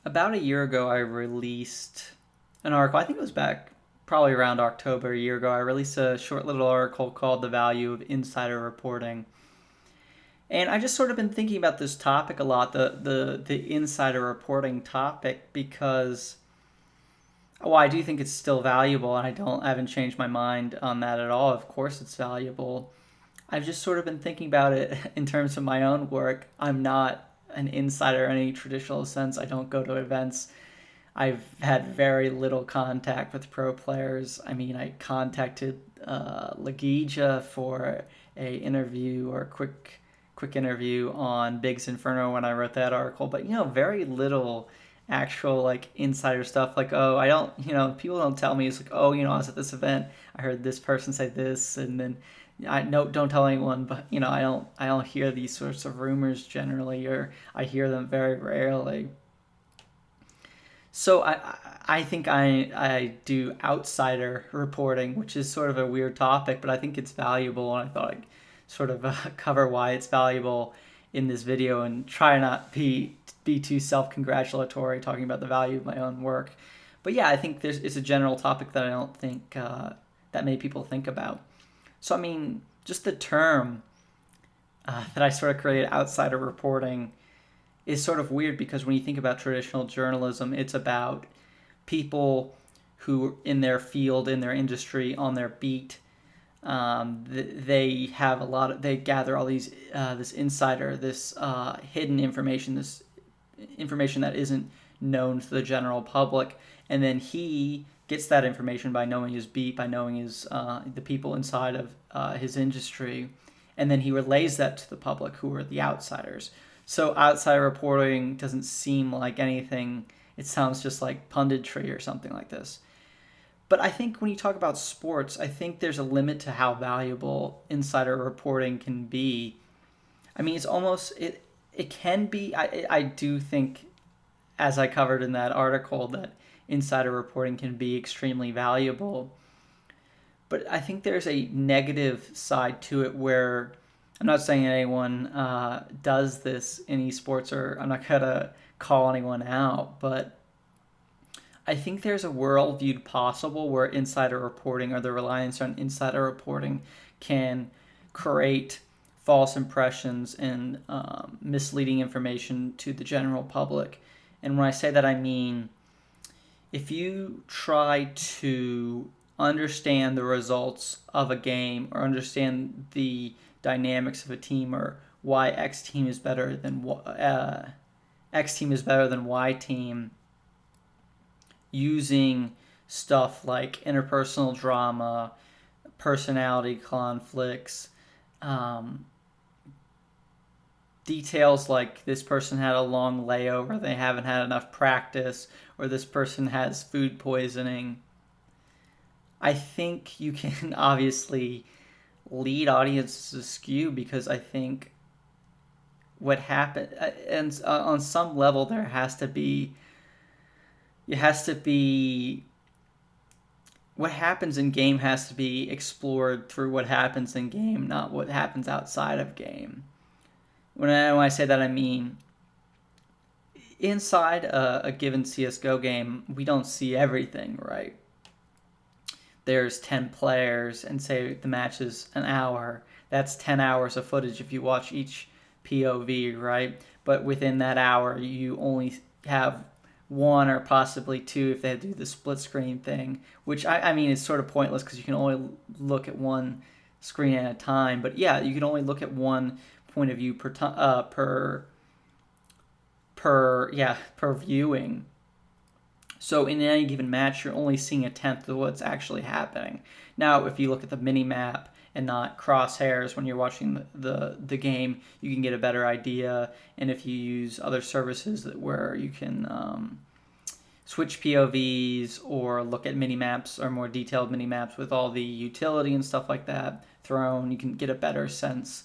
About a year ago, I released an article. I think it was back probably around October a year ago. I released a short little article called The Value of Insider Reporting. And I just sort of been thinking about this topic a lot, the insider reporting topic, because I do think it's still valuable, and I haven't changed my mind on that at all. Of course, it's valuable. I've just sort of been thinking about it in terms of my own work. I'm not an insider in any traditional sense. I don't go to events. I've had very little contact with pro players. I mean, I contacted Lagija for a interview or a quick interview on Big's Inferno when I wrote that article, but very little actual like insider stuff. Like, oh, I don't, people don't tell me. It's like, oh, I was at this event. I heard this person say this, and then I no, don't tell anyone. But I don't hear these sorts of rumors generally, or I hear them very rarely. So I think I do outsider reporting, which is sort of a weird topic, but I think it's valuable, and I thought I'd sort of cover why it's valuable in this video and try not be too self-congratulatory talking about the value of my own work. But yeah, I think it's a general topic that I don't think that many people think about. So I mean, just the term that I sort of created, outsider reporting, is sort of weird because when you think about traditional journalism, it's about people who in their field, in their industry, on their beat, they have they gather all these this insider, this hidden information, this information that isn't known to the general public, and then he gets that information by knowing his beat, by knowing his the people inside of his industry, and then he relays that to the public, who are the outsiders. So outsider reporting doesn't seem like anything. It sounds just like punditry or something like this. But I think when you talk about sports, I think there's a limit to how valuable insider reporting can be. I mean, it can be. I do think, as I covered in that article, that insider reporting can be extremely valuable. But I think there's a negative side to it where I'm not saying anyone does this in esports, or I'm not gonna call anyone out, but I think there's a worldview possible where insider reporting, or the reliance on insider reporting, can create false impressions and misleading information to the general public. And when I say that, I mean if you try to understand the results of a game, or understand the dynamics of a team, or why X team is better than Y team, using stuff like interpersonal drama, personality conflicts, um, details like this person had a long layover, they haven't had enough practice, or this person has food poisoning. I think you can obviously lead audiences askew, because I think what happened, and on some level, it has to be what happens in game has to be explored through what happens in game, not what happens outside of game. When I say that, I mean inside a given CS:GO game, we don't see everything, right? There's 10 players, and say the match is an hour. That's 10 hours of footage if you watch each POV, right? But within that hour, you only have one or possibly two if they do the split screen thing, which I mean is sort of pointless because you can only look at one screen at a time. But yeah, you can only look at one point of view per viewing. So in any given match, you're only seeing a tenth of what's actually happening. Now, if you look at the mini map and not crosshairs when you're watching the game, you can get a better idea. And if you use other services where you can switch POVs, or look at mini maps, or more detailed mini maps with all the utility and stuff like that thrown, you can get a better sense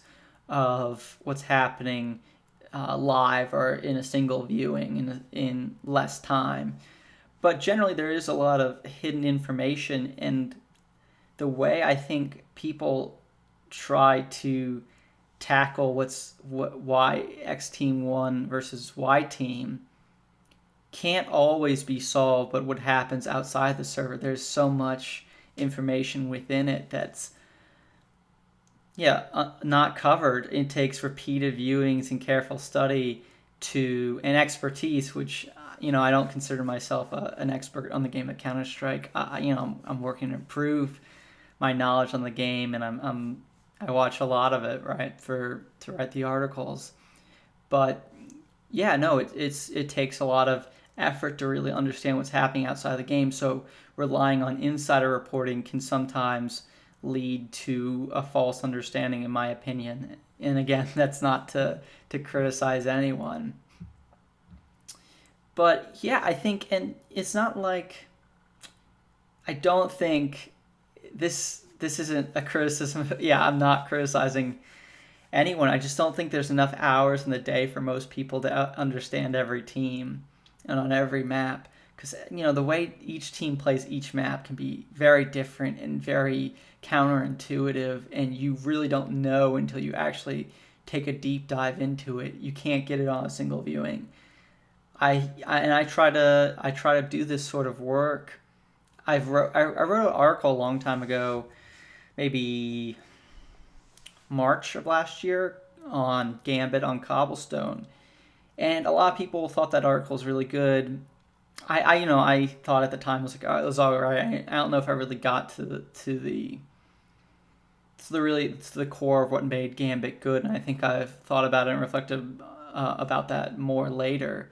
of what's happening live, or in a single viewing in less time. But generally, there is a lot of hidden information, and the way I think people try to tackle why X team won versus Y team can't always be solved, but what happens outside the server, there's so much information within it that's not covered. It takes repeated viewings and careful study to and expertise, which I don't consider myself an expert on the game of Counter Strike. I'm working to improve my knowledge on the game, and I watch a lot of it, right, to write the articles. But yeah, no, it takes a lot of effort to really understand what's happening outside the game. So relying on insider reporting can sometimes lead to a false understanding, in my opinion. And again, that's not to criticize anyone. But yeah, I think, and it's not like, I don't think this isn't a criticism. Yeah, I'm not criticizing anyone. I just don't think there's enough hours in the day for most people to understand every team and on every map. Because the way each team plays each map can be very different and very counterintuitive, and you really don't know until you actually take a deep dive into it. You can't get it on a single viewing. I try to do this sort of work. I wrote an article a long time ago, maybe March of last year, on Gambit on Cobblestone, and a lot of people thought that article was really good. I thought at the time, I was like, oh, it was all right. I don't know if I really got to the core of what made Gambit good, and I think I've thought about it and reflected about that more later.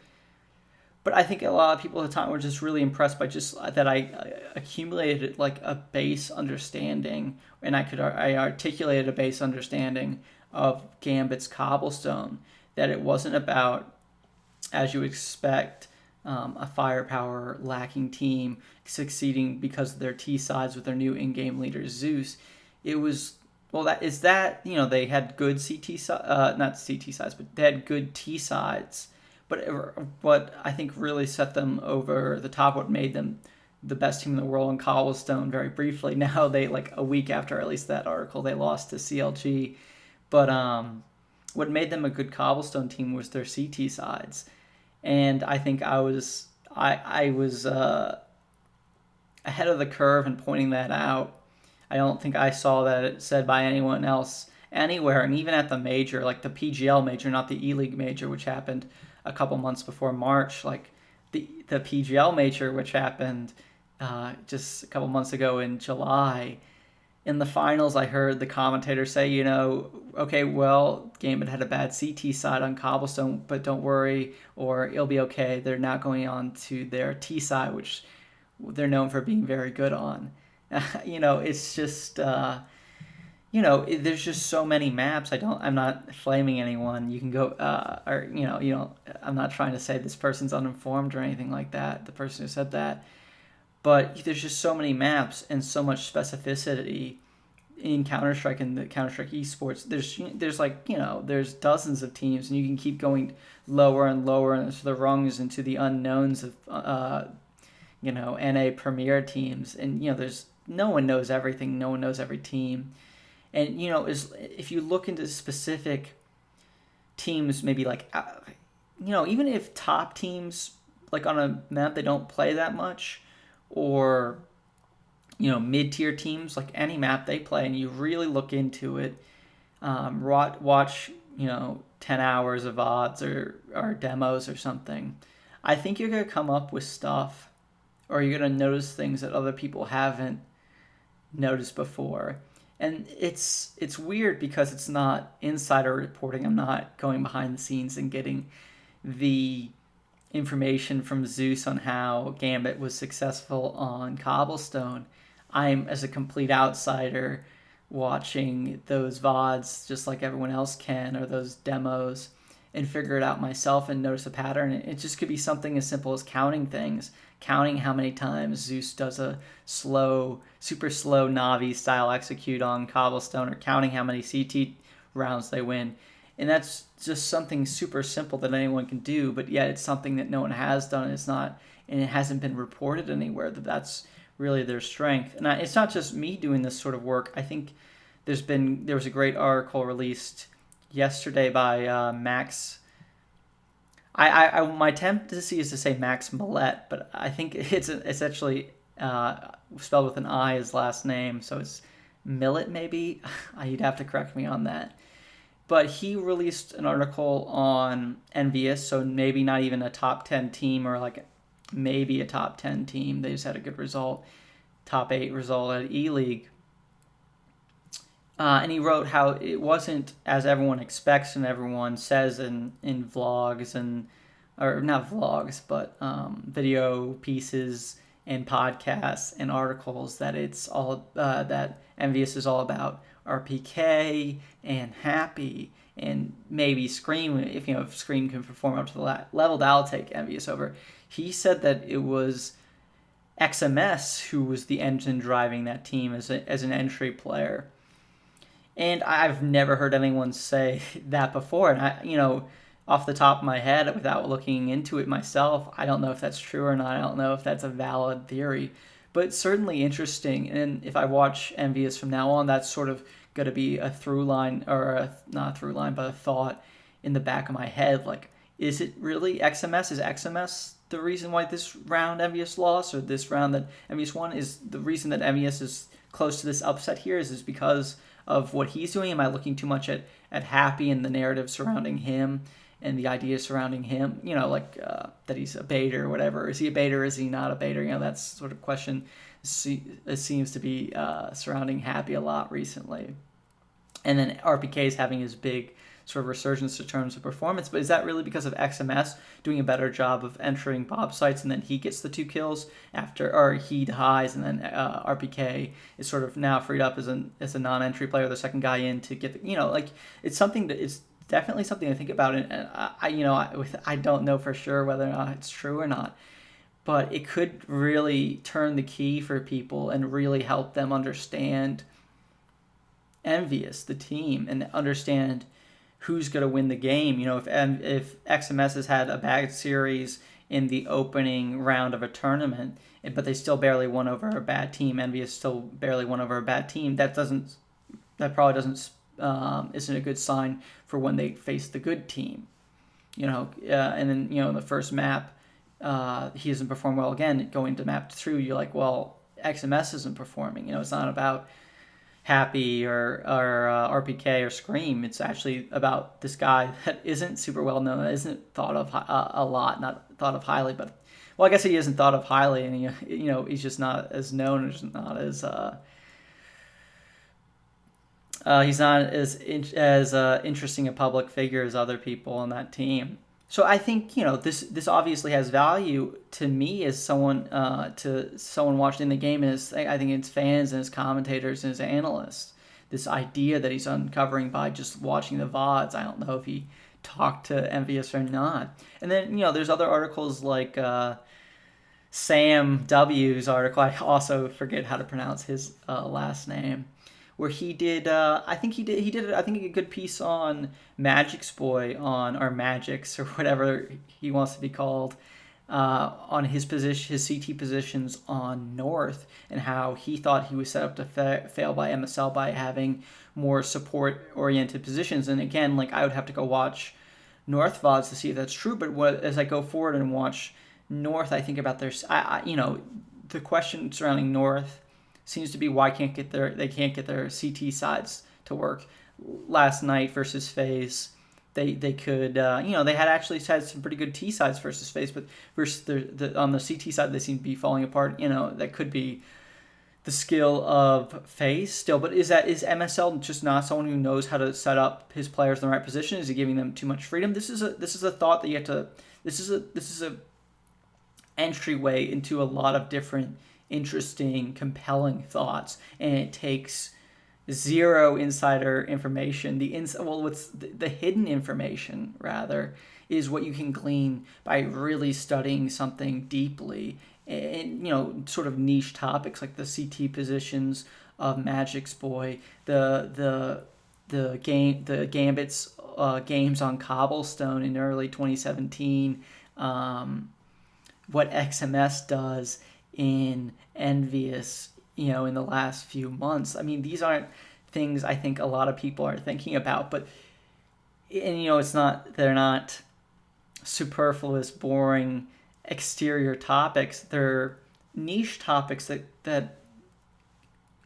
But I think a lot of people at the time were just really impressed by just that I accumulated like a base understanding, and I articulated a base understanding of Gambit's Cobblestone. That it wasn't about, as you expect, a firepower lacking team succeeding because of their T sides with their new in-game leader Zeus. It was, well, they had good not CT sides, but they had good T sides. But what I think really set them over the top, what made them the best team in the world on Cobblestone, very briefly. Now they, like a week after I released that article, they lost to CLG. But what made them a good Cobblestone team was their CT sides. And I think I was ahead of the curve in pointing that out. I don't think I saw that said by anyone else anywhere, and even at the major, like the PGL major, not the E-League major, which happened a couple months before March, like the PGL major, which happened just a couple months ago in July. In the finals, I heard the commentator say, okay, well, Gambit had a bad CT side on Cobblestone, but don't worry, or it'll be okay. They're now going on to their T side, which they're known for being very good on. It's just, there's just so many maps. I'm not flaming anyone. You can go, I'm not trying to say this person's uninformed or anything like that, the person who said that. But there's just so many maps and so much specificity in Counter-Strike and the Counter-Strike esports. There's dozens of teams, and you can keep going lower and lower into the rungs, into the unknowns of, NA Premier teams. And, there's no one knows everything. No one knows every team. And, if you look into specific teams, maybe like, even if top teams, like on a map they don't play that much, or mid-tier teams, like any map they play, and you really look into it, watch 10 hours of odds or demos or something, I think you're going to come up with stuff, or you're going to notice things that other people haven't noticed before. And it's weird because it's not insider reporting. I'm not going behind the scenes and getting the information from Zeus on how Gambit was successful on Cobblestone. I'm, as a complete outsider, watching those VODs just like everyone else can, or those demos, and figure it out myself and notice a pattern. It just could be something as simple as counting things. Counting how many times Zeus does a super slow Navi style execute on Cobblestone, or counting how many CT rounds they win. And that's just something super simple that anyone can do, but yet it's something that no one has done. And it hasn't been reported anywhere that's really their strength. And it's not just me doing this sort of work. I think there was a great article released yesterday by Max. My tendency is to say Max Millet, but I think it's actually spelled with an I, his last name, so it's Millet maybe. You'd have to correct me on that. But he released an article on Envious, so maybe not even a top 10 team, or like maybe a top 10 team. They just had a good result, top 8 result at E League. And he wrote how it wasn't as everyone expects and everyone says in vlogs or not vlogs, but video pieces and podcasts and articles, that it's all that Envious is all about RPK and Happy and maybe Scream. If Scream can perform up to the level that I'll take Envious over. He said that it was XMS who was the engine driving that team as an entry player. And I've never heard anyone say that before. And off the top of my head, without looking into it myself, I don't know if that's true or not. I don't know if that's a valid theory, but it's certainly interesting. And if I watch Envious from now on, that's sort of going to be a through line, or not a through line, but a thought in the back of my head. Like, is it really XMS? Is XMS the reason why this round Envious lost, or this round that Envious won? Is the reason that Envious is close to this upset here is because of what he's doing? Am I looking too much at Happy and the narrative surrounding him and the ideas surrounding him? That he's a baiter or whatever. Is he a baiter? Is he not a baiter? That sort of question seems to be surrounding Happy a lot recently. And then RPK is having his big sort of resurgence in terms of performance, but is that really because of XMS doing a better job of entering Bob sites, and then he gets the 2 kills or he dies, and then RPK is sort of now freed up as a non-entry player, the second guy in to get it's something that it's definitely something to think about, and I don't know for sure whether or not it's true or not, but it could really turn the key for people and really help them understand Envious, the team, and understand who's going to win the game. If XMS has had a bad series in the opening round of a tournament, but they still barely won over a bad team, Envious still barely won over a bad team, that probably doesn't isn't a good sign for when they face the good team. And then in the first map, he doesn't perform well again. Going to map 2, you're like, well, XMS isn't performing. It's not about Happy or RPK or Scream. It's actually about this guy that isn't super well known, that isn't thought of a lot, not thought of highly. But I guess he isn't thought of highly, and he's just not as known, or just not as he's not as interesting a public figure as other people on that team. So I think this obviously has value to me as someone watching the game, and I think it's fans and his commentators and his analysts. This idea that he's uncovering by just watching the VODs. I don't know if he talked to Envious or not. And then there's other articles like Sam W's article. I also forget how to pronounce his last name, where he did I think he did a good piece on Magic's boy, or Magic's, or whatever he wants to be called, on his CT positions on North, and how he thought he was set up to fail by MSL by having more support oriented positions. And again, I would have to go watch North VODs to see if that's true, but as I go forward and watch North, I think about the question surrounding North seems to be why they can't get their CT sides to work. Last night versus FaZe, they could they had some pretty good T sides versus FaZe, but versus on the CT side they seem to be falling apart. That could be the skill of FaZe still, but is MSL just not someone who knows how to set up his players in the right position? Is he giving them too much freedom? This is a thought that you have to. This is a entryway into a lot of different interesting, compelling thoughts, and it takes zero insider information. The hidden information rather is what you can glean by really studying something deeply, and sort of niche topics like the CT positions of Magic's boy, the Gambit's games on Cobblestone in early 2017, what XMS does in Envious, in the last few months. I mean, these aren't things I think a lot of people are thinking about, but they're not superfluous, boring exterior topics. They're niche topics that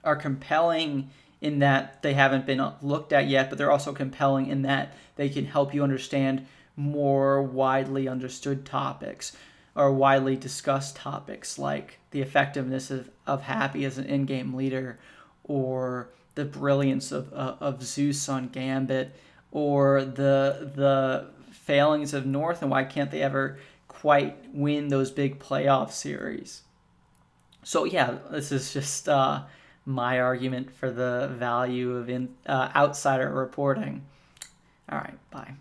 are compelling in that they haven't been looked at yet, but they're also compelling in that they can help you understand more widely understood topics or widely discussed topics, like the effectiveness of Happy as an in-game leader, or the brilliance of Zeus on Gambit, or the failings of North and why can't they ever quite win those big playoff series. So yeah, this is just my argument for the value of outsider reporting. All right, bye.